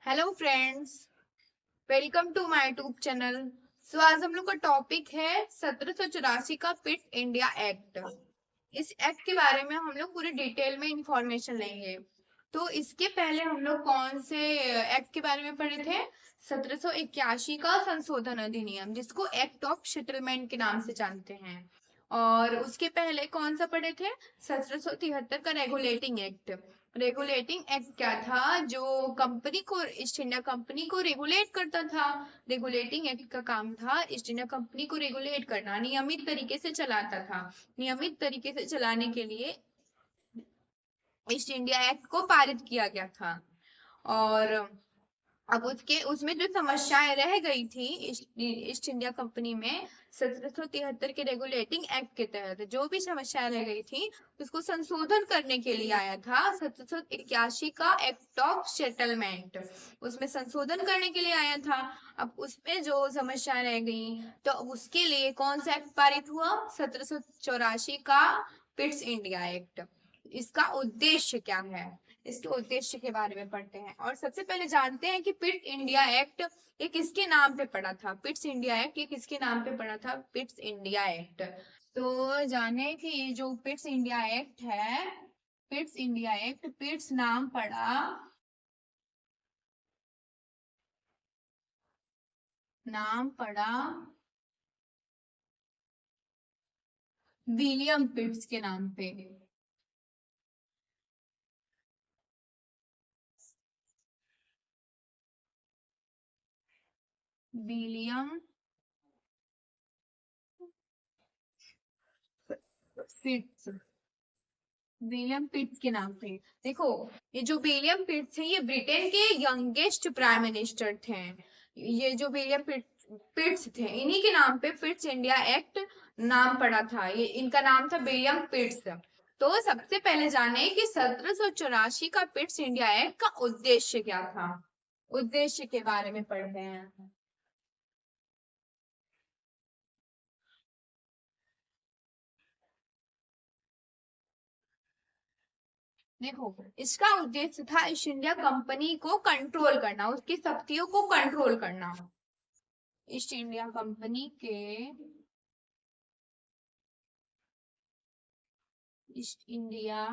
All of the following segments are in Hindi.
Hello friends, welcome to my YouTube channel. आज हम लोग का टॉपिक है 1784 का पिट इंडिया एक्ट। इस एक्ट के बारे में हम लोग पूरी डिटेल में इंफॉर्मेशन लेंगे। तो इसके पहले हम लोग कौन से एक्ट के बारे में पढ़े थे? 1781 का संशोधन अधिनियम, जिसको एक्ट ऑफ सेटलमेंट के नाम से जानते हैं। और उसके पहले कौन सा पढ़े थे? 1773 का रेगुलेटिंग एक्ट। रेगुलेटिंग एक्ट क्या था? जो कंपनी को, ईस्ट इंडिया कंपनी को रेगुलेट करता था। रेगुलेटिंग एक्ट का काम था ईस्ट इंडिया कंपनी को रेगुलेट करना, नियमित तरीके से चलाता था। नियमित तरीके से चलाने के लिए ईस्ट इंडिया एक्ट को पारित किया गया था। और अब उसके उसमें जो समस्याएं रह गई थी ईस्ट इंडिया कंपनी में, 1773 के रेगुलेटिंग एक्ट के तहत जो भी समस्याएं रह गई थी, उसको संशोधन करने के लिए आया था 1781 का एक्ट ऑफ सेटलमेंट। उसमें संशोधन करने के लिए आया था। अब उसमें जो समस्याएं रह गई, तो उसके लिए कौन सा एक्ट पारित हुआ? 1784 का पिट्स इंडिया एक्ट। इसका उद्देश्य क्या है, इसके उद्देश्य के बारे में पढ़ते हैं। और सबसे पहले जानते हैं कि पिट्स इंडिया एक्ट ये किसके नाम पे पड़ा था। पिट्स इंडिया एक्ट ये किसके नाम पे पड़ा था? Pitt's India act. तो जाने कि ये जो पिट्स इंडिया एक्ट है, पिट्स इंडिया एक्ट, पिट्स नाम पड़ा, नाम पड़ा विलियम पिट्स के नाम पे। विलियम पिट्स, विलियम पिट्स के नाम पे। देखो, ये जो विलियम पिट्स है, ये ब्रिटेन के यंगेस्ट प्राइम मिनिस्टर थे। ये जो विलियम पिट्स थे, इन्हीं के नाम पे पिट्स इंडिया एक्ट नाम पड़ा था। ये इनका नाम था विलियम पिट्स। तो सबसे पहले जाने कि 1784 का पिट्स इंडिया एक्ट का उद्देश्य क्या था। उद्देश्य के बारे में पढ़ते हैं। देखो, इसका उद्देश्य था ईस्ट इंडिया कंपनी को कंट्रोल करना, उसकी शक्तियों को कंट्रोल करना। ईस्ट इंडिया कंपनी के, ईस्ट इंडिया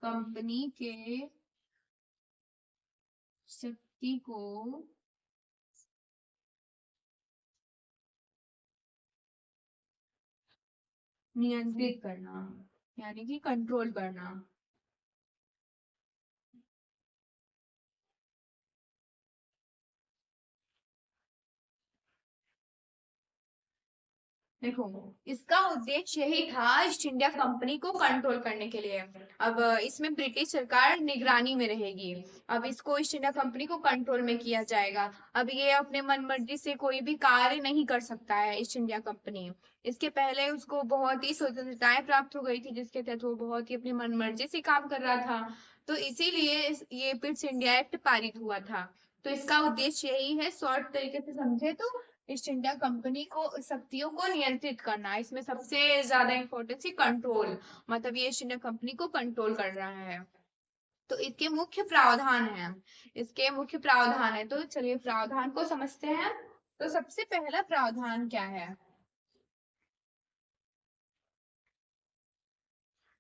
कंपनी के शक्ति को नियंत्रित करना, यानी कि कंट्रोल करना। देखो, इसका उद्देश्य यही था ईस्ट इंडिया कंपनी को कंट्रोल करने के लिए। अब इसमें ब्रिटिश सरकार निगरानी में रहेगी। अब इसको ईस्ट इंडिया कंपनी को कंट्रोल में किया जाएगा। अब ये अपने मन मर्जी से कोई भी कार्य नहीं कर सकता है ईस्ट इंडिया कंपनी। इसके पहले उसको बहुत ही स्वतंत्रताएं प्राप्त हो गई थी, जिसके तहत वो बहुत ही अपनी मन मर्जी से काम कर रहा था। तो इसीलिए ये पिट्स इंडिया एक्ट पारित हुआ था। तो इसका उद्देश्य यही है, शॉर्ट तरीके से समझे तो ईस्ट इंडिया कंपनी को शक्तियों को नियंत्रित करना। इसमें सबसे ज्यादा इंपॉर्टेंस है कंट्रोल, मतलब ये ईस्ट इंडिया कंपनी को कंट्रोल कर रहा है। तो इसके मुख्य प्रावधान है, इसके मुख्य प्रावधान है। तो चलिए प्रावधान को समझते हैं। तो सबसे पहला प्रावधान क्या है?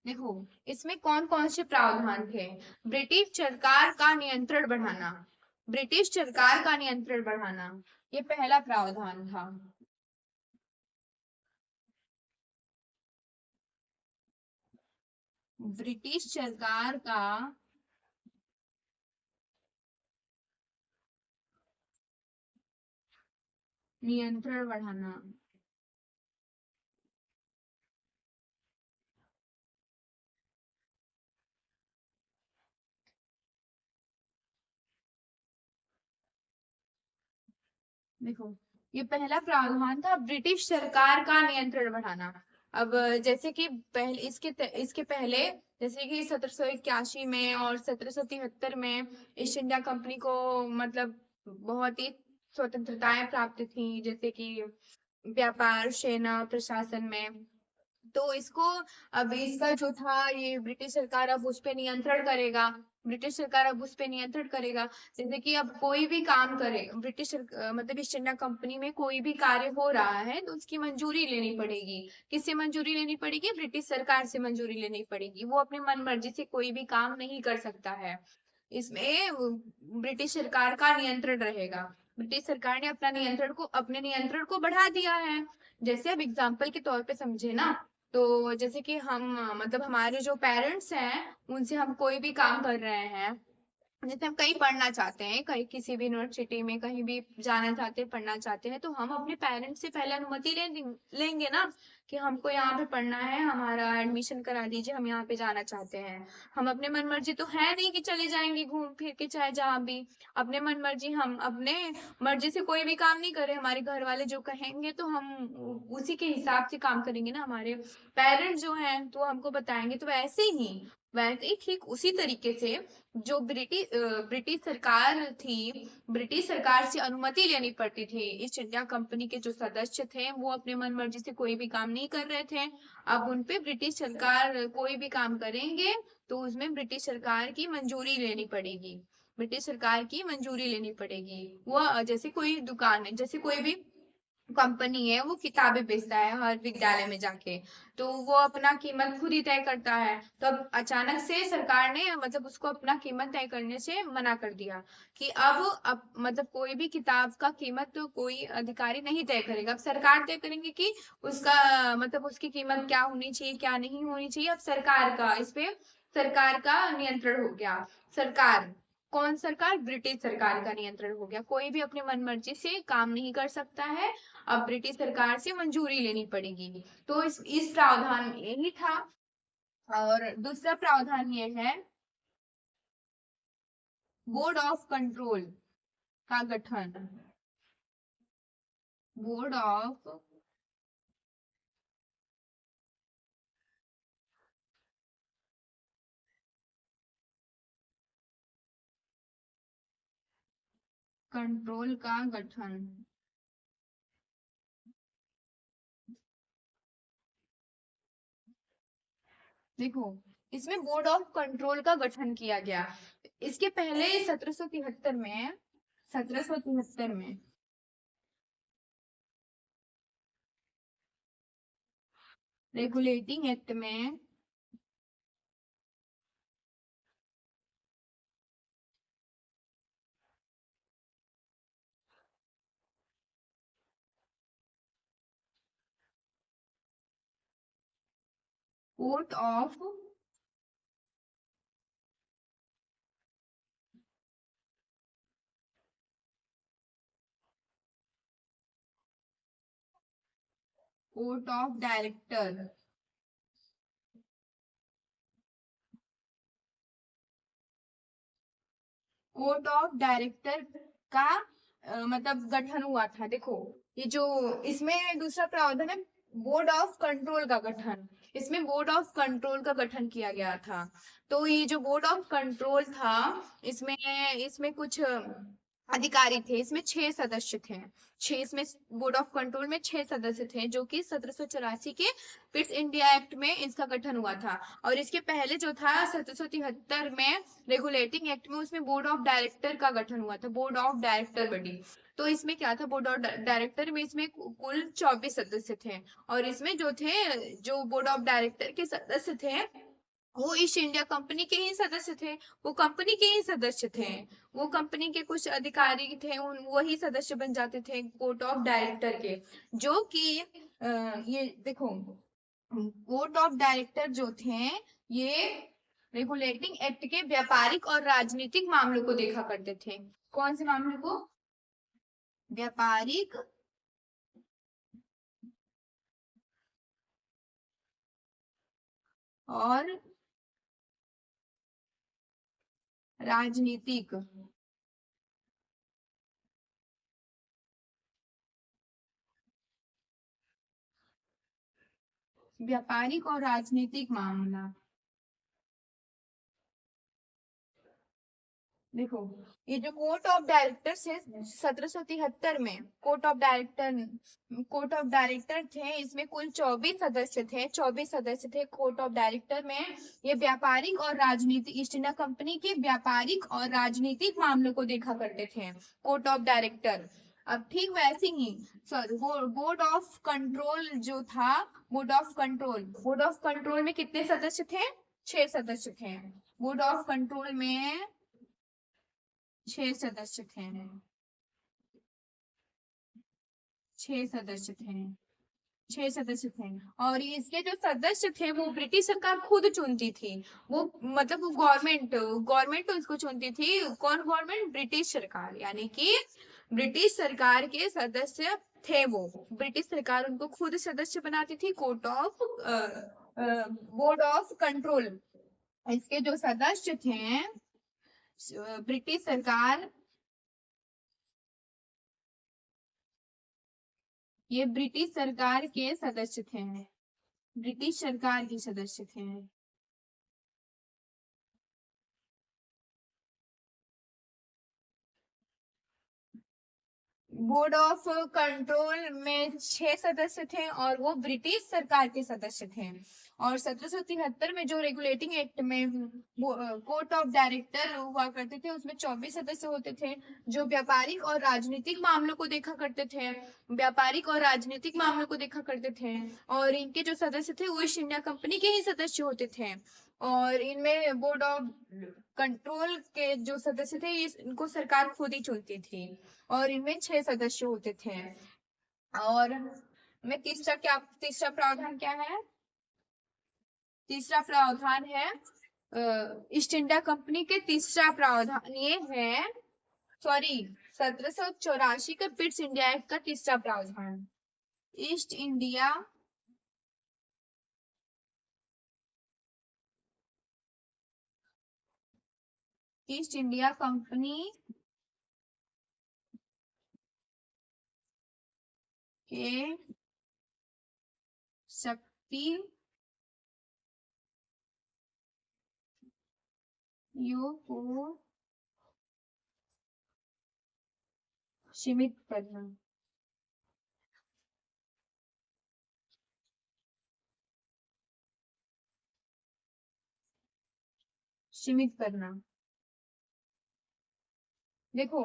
देखो, इसमें कौन कौन से प्रावधान थे? ब्रिटिश सरकार का नियंत्रण बढ़ाना, ब्रिटिश सरकार का नियंत्रण बढ़ाना, ये पहला प्रावधान था। ब्रिटिश सरकार का नियंत्रण बढ़ाना। देखो, ये पहला प्रावधान था ब्रिटिश सरकार का नियंत्रण बढ़ाना। अब जैसे कि पहले इसके पहले, जैसे कि 1781 में और 1773 में ईस्ट इंडिया कंपनी को मतलब बहुत ही स्वतंत्रताएं प्राप्त थी। जैसे कि व्यापार, सेना, प्रशासन में। तो इसको अब इसका जो था ये ब्रिटिश सरकार अब उस पे नियंत्रण करेगा। ब्रिटिश सरकार अब उस पे नियंत्रण करेगा। जैसे कि अब कोई भी काम करे मतलब ईस्ट इंडिया कंपनी में कोई भी कार्य हो रहा है तो उसकी मंजूरी लेनी पड़ेगी। किससे मंजूरी लेनी पड़ेगी? ब्रिटिश सरकार से मंजूरी लेनी पड़ेगी। वो अपनी मन मर्जी से कोई भी काम नहीं कर सकता है। इसमें ब्रिटिश सरकार का नियंत्रण रहेगा। ब्रिटिश सरकार ने अपने नियंत्रण को बढ़ा दिया है। जैसे अब एग्जाम्पल के तौर पे समझे ना, तो जैसे कि हम मतलब हमारे जो पेरेंट्स हैं उनसे हम कोई भी काम कर रहे हैं। जैसे हम कहीं पढ़ना चाहते हैं, कहीं किसी भी यूनिवर्सिटी में कहीं भी जाना चाहते हैं, पढ़ना चाहते हैं, तो हम अपने पेरेंट्स से पहले अनुमति लेंगे ना कि हमको यहाँ पे पढ़ना है, हमारा एडमिशन करा दीजिए, हम यहाँ पे जाना चाहते हैं। हम अपने मन मर्जी तो है नहीं कि चले जाएंगे घूम फिर के चाहे जहाँ भी। अपने मन मर्जी हम अपने मर्जी से कोई भी काम नहीं करे। हमारे घर वाले जो कहेंगे तो हम उसी के हिसाब से काम करेंगे ना। हमारे पेरेंट्स जो हैं तो हमको बताएंगे। तो वैसे ही ठीक उसी तरीके से जो ब्रिटिश सरकार थी, ब्रिटिश सरकार से अनुमति लेनी पड़ती थी। ईस्ट इंडिया कंपनी के जो सदस्य थे वो अपने मन मर्जी से कोई भी काम नहीं कर रहे थे। अब उन पे ब्रिटिश सरकार कोई भी काम करेंगे तो उसमें ब्रिटिश सरकार की मंजूरी लेनी पड़ेगी। ब्रिटिश सरकार की मंजूरी लेनी पड़ेगी। वो जैसे कोई दुकान है, जैसे कोई भी कंपनी है, वो किताबें बेचता है हर विद्यालय में जाके, तो वो अपना कीमत खुद ही तय करता है। तो अब अचानक से सरकार ने मतलब उसको अपना कीमत तय करने से मना कर दिया कि अब मतलब कोई भी किताब का कीमत तो कोई अधिकारी नहीं तय करेगा। अब सरकार तय करेंगे कि उसका मतलब उसकी कीमत क्या होनी चाहिए, क्या नहीं होनी चाहिए। अब सरकार का नियंत्रण हो गया। सरकार कौन सरकार? ब्रिटिश सरकार का नियंत्रण हो गया। कोई भी अपने मन मर्जी से काम नहीं कर सकता है। अब ब्रिटिश सरकार से मंजूरी लेनी पड़ेगी। तो इस प्रावधान में यही था। और दूसरा प्रावधान ये है बोर्ड ऑफ कंट्रोल का गठन। बोर्ड ऑफ कंट्रोल का गठन। देखो, इसमें बोर्ड ऑफ कंट्रोल का गठन किया गया। इसके पहले 1773 में रेगुलेटिंग एक्ट में court of court of director court of director का मतलब गठन हुआ था। देखो, ये जो इसमें दूसरा प्रावधान है बोर्ड ऑफ कंट्रोल का गठन। इसमें बोर्ड ऑफ कंट्रोल का गठन किया गया था। तो ये जो बोर्ड ऑफ कंट्रोल था, इसमें इसमें कुछ अधिकारी थे। इसमें 6 सदस्य थे। इसमें बोर्ड ऑफ कंट्रोल में 6 सदस्य थे, जो कि 1784 के पिट्स इंडिया एक्ट में इसका गठन हुआ था। और इसके पहले जो था 1773 में रेगुलेटिंग एक्ट में, उसमें बोर्ड ऑफ डायरेक्टर का गठन हुआ था। Board of director body. तो इसमें क्या था, बोर्ड ऑफ डायरेक्टर में इसमें कुल 24 सदस्य थे। और इसमें जो बोर्ड ऑफ डायरेक्टर के सदस्य थे वो ईस्ट इंडिया कंपनी के ही सदस्य थे। वो कंपनी के ही सदस्य थे। वो कंपनी के कुछ अधिकारी थे, उन वही सदस्य बन जाते थे बोर्ड ऑफ डायरेक्टर के। जो कि ये देखो, बोर्ड ऑफ डायरेक्टर जो थे ये रेगुलेटिंग एक्ट के व्यापारिक और राजनीतिक मामलों को देखा करते थे। कौन से मामलों को? व्यापारिक और राजनीतिक। व्यापारिक और राजनीतिक मामला देखो, ये जो कोर्ट ऑफ डायरेक्टर्स है 1773 में, कोर्ट ऑफ डायरेक्टर थे, इसमें कुल 24 सदस्य थे कोर्ट ऑफ डायरेक्टर में। ये व्यापारिक और राजनीतिक, ईस्ट इंडिया कंपनी के व्यापारिक और राजनीतिक मामलों को देखा करते थे कोर्ट ऑफ डायरेक्टर। अब ठीक वैसे ही बोर्ड ऑफ कंट्रोल जो था, बोर्ड ऑफ कंट्रोल में कितने सदस्य थे? 6 सदस्य थे। बोर्ड ऑफ कंट्रोल में 6 सदस्य थे। 6 सदस्य थे। 6 सदस्य थे। और इसके जो सदस्य थे वो ब्रिटिश सरकार खुद चुनती थी। वो मतलब वो गवर्नमेंट उसको चुनती थी। कौन गवर्नमेंट? ब्रिटिश सरकार, यानी कि ब्रिटिश सरकार के सदस्य थे वो। ब्रिटिश सरकार उनको खुद सदस्य बनाती थी court of board of control. इसके जो सदस्य थे, ब्रिटिश सरकार, ये ब्रिटिश सरकार के सदस्य थे। ब्रिटिश सरकार के सदस्य थे। बोर्ड ऑफ कंट्रोल में 6 सदस्य थे और वो ब्रिटिश सरकार के सदस्य थे। और 1773 में जो रेगुलेटिंग एक्ट में कोर्ट ऑफ डायरेक्टर हुआ करते थे, उसमें 24 सदस्य होते थे, जो व्यापारिक और राजनीतिक मामलों को देखा करते थे। व्यापारिक और राजनीतिक मामलों को देखा करते थे। और इनके जो सदस्य थे वो ईस्ट इंडिया कंपनी के ही सदस्य होते थे। और इनमें बोर्ड ऑफ कंट्रोल के जो सदस्य थे, इनको सरकार खुद ही चुनती थी। और इनमें 6 सदस्य होते थे। और में तीसरा प्रावधान क्या है? तीसरा प्रावधान है ईस्ट इंडिया कंपनी के तीसरा प्रावधान ये है, सॉरी, 1784 का पिट्स इंडिया एक्ट का तीसरा प्रावधान। East India east India company के शक्तियों को सीमित करना। सीमित करना। देखो,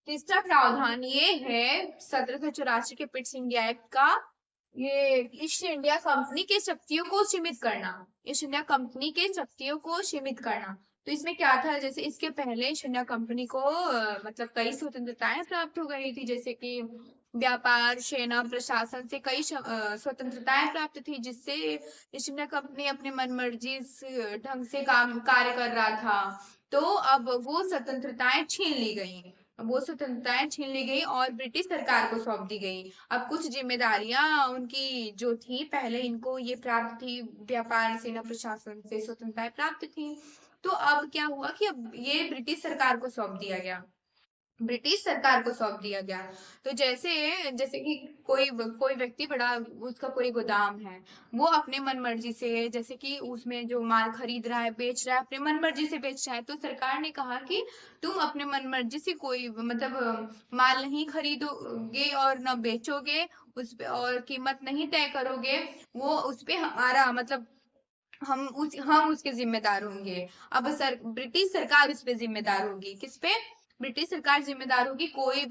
तीसरा प्रावधान ये है 1784 के पिट्स इंडिया एक्ट का, ये ईस्ट इंडिया कंपनी के शक्तियों को सीमित करना। ईस्ट इंडिया कंपनी के शक्तियों को सीमित करना। तो इसमें क्या था, जैसे इसके पहले ईस्ट इंडिया कंपनी को मतलब कई स्वतंत्रताएं प्राप्त हो गई थी, जैसे कि व्यापार, सेना, प्रशासन से कई स्वतंत्रताएं प्राप्त थी, जिससे ईस्ट इंडिया कंपनी अपने मनमर्जी ढंग से काम कार्य कर रहा था। तो अब वो स्वतंत्रताएं छीन ली गई। और ब्रिटिश सरकार को सौंप दी गई। अब कुछ जिम्मेदारियां उनकी जो थी, पहले इनको ये प्राप्त थी, व्यापार, सेना, प्रशासन से स्वतंत्रताएं प्राप्त थी। तो अब क्या हुआ कि अब ये ब्रिटिश सरकार को सौंप दिया गया। तो जैसे जैसे कि कोई व्यक्ति बड़ा, उसका कोई गोदाम है, वो अपने मन मर्जी से, जैसे कि उसमें जो माल खरीद रहा है, बेच रहा है, अपने मन मर्जी से बेच रहा है, तो सरकार ने कहा कि तुम अपने मन मर्जी से कोई मतलब माल नहीं खरीदोगे और न बेचोगे, उस पे और कीमत नहीं तय करोगे, वो उस पे हमारा मतलब हम उसके जिम्मेदार होंगे। अब ब्रिटिश सरकार उस पे जिम्मेदार होगी। किस पे? ब्रिटिश सरकार जिम्मेदार होगी। कोई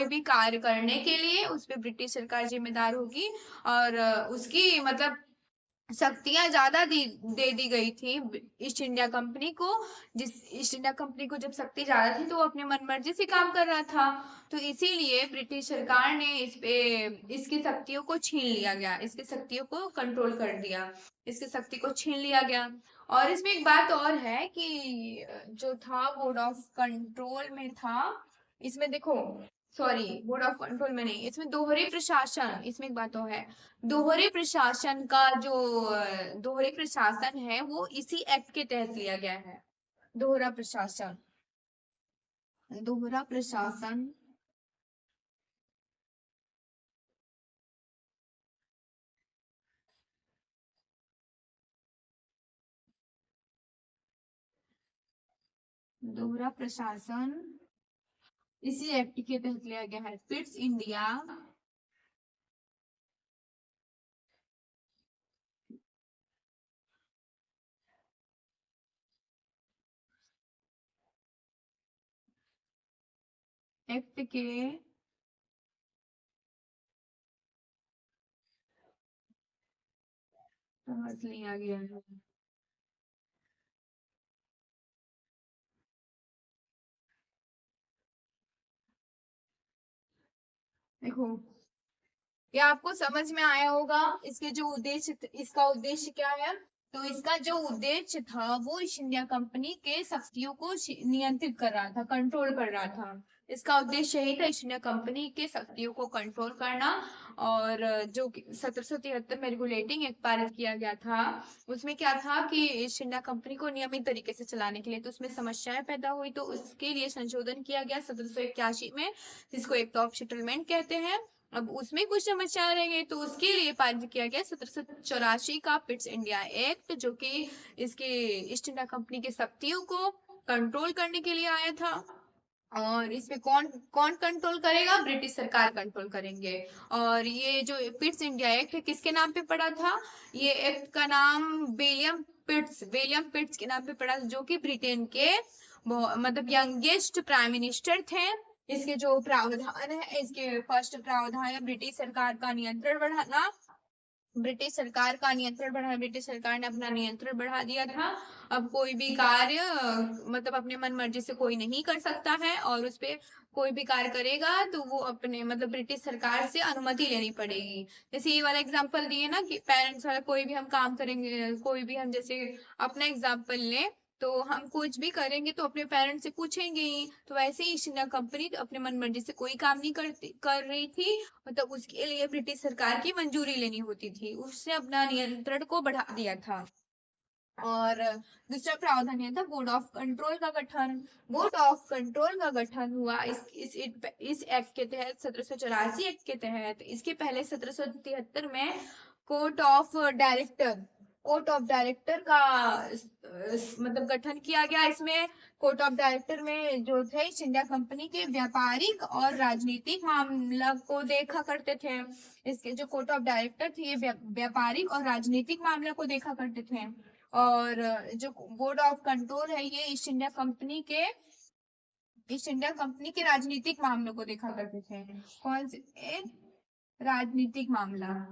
भी कार्य करने के लिए उस पे ब्रिटिश सरकार जिम्मेदार होगी। और उसकी मतलब शक्तियां ज्यादा दे दी गई थी ईस्ट इंडिया कंपनी को। जिस ईस्ट इंडिया कंपनी को जब शक्ति ज्यादा थी तो वो अपने मनमर्जी से काम कर रहा था। तो इसीलिए ब्रिटिश सरकार ने इसकी शक्तियों को छीन लिया गया, इसकी शक्तियों को कंट्रोल कर दिया, इसकी शक्ति को छीन लिया गया। और इसमें एक बात और है कि जो था बोर्ड ऑफ कंट्रोल में था, इसमें देखो, सॉरी, बोर्ड ऑफ कंट्रोल में नहीं, इसमें दोहरे प्रशासन, इसमें एक बात और है, दोहरे प्रशासन का जो दोहरे प्रशासन है वो इसी एक्ट के तहत लिया गया है। दोहरा प्रशासन, दोहरा प्रशासन दोहरा प्रशासन इसी एक्ट के तहत लिया गया है। पिट्स इंडिया एक्ट के तहत लिया गया है। देखो, ये आपको समझ में आया होगा। इसके जो उद्देश्य, इसका उद्देश्य क्या है? तो इसका जो उद्देश्य था वो ईस्ट इंडिया कंपनी के शक्तियों को नियंत्रित कर रहा था, कंट्रोल कर रहा था। इसका उद्देश्य यही था, ईस्ट इंडिया कंपनी के शक्तियों को कंट्रोल करना। और जो 1773 में रेगुलेटिंग एक्ट पारित किया गया था, उसमें क्या था कि ईस्ट इंडिया कंपनी को नियमित तरीके से चलाने के लिए तो उसमें समस्याएं पैदा हुई, तो उसके लिए संशोधन किया गया 1781 में, जिसको एक्ट ऑफ सेटलमेंट कहते हैं। अब उसमें कुछ समस्या रह गई, तो उसके लिए पारित किया गया 1784 का पिट्स इंडिया एक्ट, जो कि इसके ईस्ट इंडिया कंपनी के शक्तियों को कंट्रोल करने के लिए आया था। और इसमें कौन कौन कंट्रोल करेगा? ब्रिटिश सरकार कंट्रोल करेंगे। और ये जो पिट्स इंडिया एक्ट है, किसके नाम पे पड़ा था? ये एक्ट का नाम विलियम पिट्स के नाम पे पड़ा, जो कि ब्रिटेन के मतलब यंगेस्ट प्राइम मिनिस्टर थे। इसके जो प्रावधान है, इसके फर्स्ट प्रावधान है ब्रिटिश सरकार का नियंत्रण बढ़ाना। ब्रिटिश सरकार ने अपना नियंत्रण बढ़ा दिया था। अब कोई भी कार्य मतलब अपने मन मर्जी से कोई नहीं कर सकता है, और उस पे कोई भी कार्य करेगा तो वो अपने मतलब ब्रिटिश सरकार से अनुमति लेनी पड़ेगी। जैसे ये वाला एग्जांपल दिए ना कि पेरेंट्स वाला, कोई भी हम काम करेंगे, कोई भी हम जैसे अपना एग्जांपल लें, तो हम कुछ भी करेंगे तो अपने पेरेंट्स से पूछेंगे ही। तो वैसे ही ईस्ट इंडिया कंपनी तो अपने मन मर्जी से कोई काम नहीं कर रही थी, मतलब उसके लिए ब्रिटिश सरकार की मंजूरी लेनी होती थी। उसने अपना नियंत्रण को बढ़ा दिया था। और दूसरा प्रावधान यह था बोर्ड ऑफ कंट्रोल का गठन। बोर्ड ऑफ कंट्रोल का गठन हुआ इस एक्ट के तहत, 1784 एक्ट के तहत। इसके पहले 1773 में कोर्ट ऑफ डायरेक्टर का मतलब गठन किया गया। इसमें कोर्ट ऑफ डायरेक्टर में जो थे ईस्ट इंडिया कंपनी के व्यापारिक और राजनीतिक मामला को देखा करते थे। इसके जो कोर्ट ऑफ डायरेक्टर थे, ये व्यापारिक और राजनीतिक मामला को देखा करते थे। और जो बोर्ड ऑफ कंट्रोल है, ये ईस्ट इंडिया कंपनी के राजनीतिक मामलों को देखा करते थे। कौन से? राजनीतिक मामला।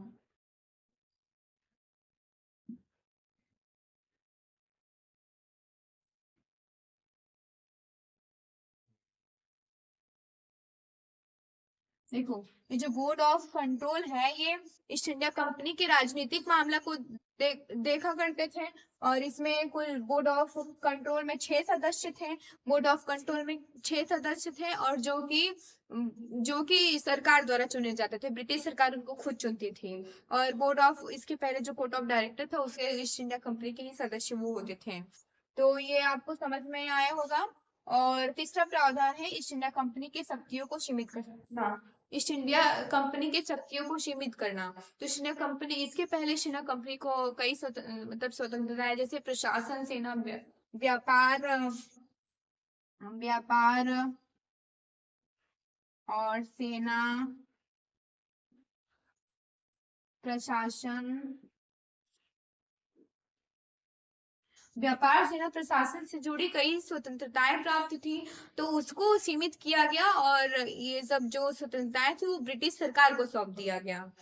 देखो, ये जो बोर्ड ऑफ कंट्रोल है, ये ईस्ट इंडिया कंपनी के राजनीतिक मामला को देखा करते थे। और इसमें कुल बोर्ड ऑफ कंट्रोल में 6 सदस्य थे। बोर्ड ऑफ कंट्रोल में 6 सदस्य थे, और जो कि सरकार द्वारा चुने जाते थे, ब्रिटिश सरकार उनको खुद चुनती थी। और इसके पहले जो कोर्ट ऑफ डायरेक्टर था, उसके ईस्ट इंडिया कंपनी के ही सदस्य वो होते थे। तो ये आपको समझ में आया होगा। और तीसरा प्रावधान है ईस्ट इंडिया कंपनी के शक्तियों को सीमित करना। ईस्ट इंडिया कंपनी के शक्तियों को सीमित करना। तो ईस्ट इंडिया कंपनी, इसके पहले ईस्ट इंडिया कंपनी को कई मतलब स्वतंत्रताएं, जैसे प्रशासन, सेना, व्यापार व्यापार और सेना, प्रशासन, व्यापार, सेना, प्रशासन से जुड़ी कई स्वतंत्रताएं प्राप्त थी, तो उसको सीमित किया गया। और ये सब जो स्वतंत्रताएं थी वो ब्रिटिश सरकार को सौंप दिया गया।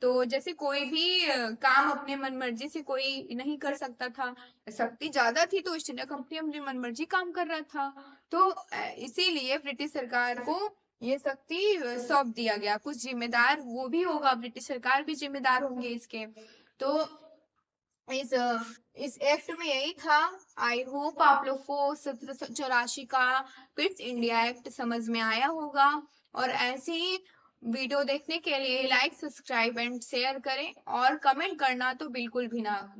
तो जैसे कोई भी काम अपने मन मर्जी से कोई नहीं कर सकता था, शक्ति ज्यादा थी, तो ईस्ट इंडिया कंपनी अपनी मन मर्जी काम कर रहा था। तो इसीलिए ब्रिटिश सरकार को ये शक्ति सौंप दिया गया। कुछ जिम्मेदार वो भी होगा, ब्रिटिश सरकार भी जिम्मेदार होंगे इसके। तो इस इस एक्ट में यही था। आई होप आप लोग को 1784 का पिट्स इंडिया एक्ट समझ में आया होगा। और ऐसी वीडियो देखने के लिए लाइक, सब्सक्राइब एंड शेयर करें, और कमेंट करना तो बिल्कुल भी ना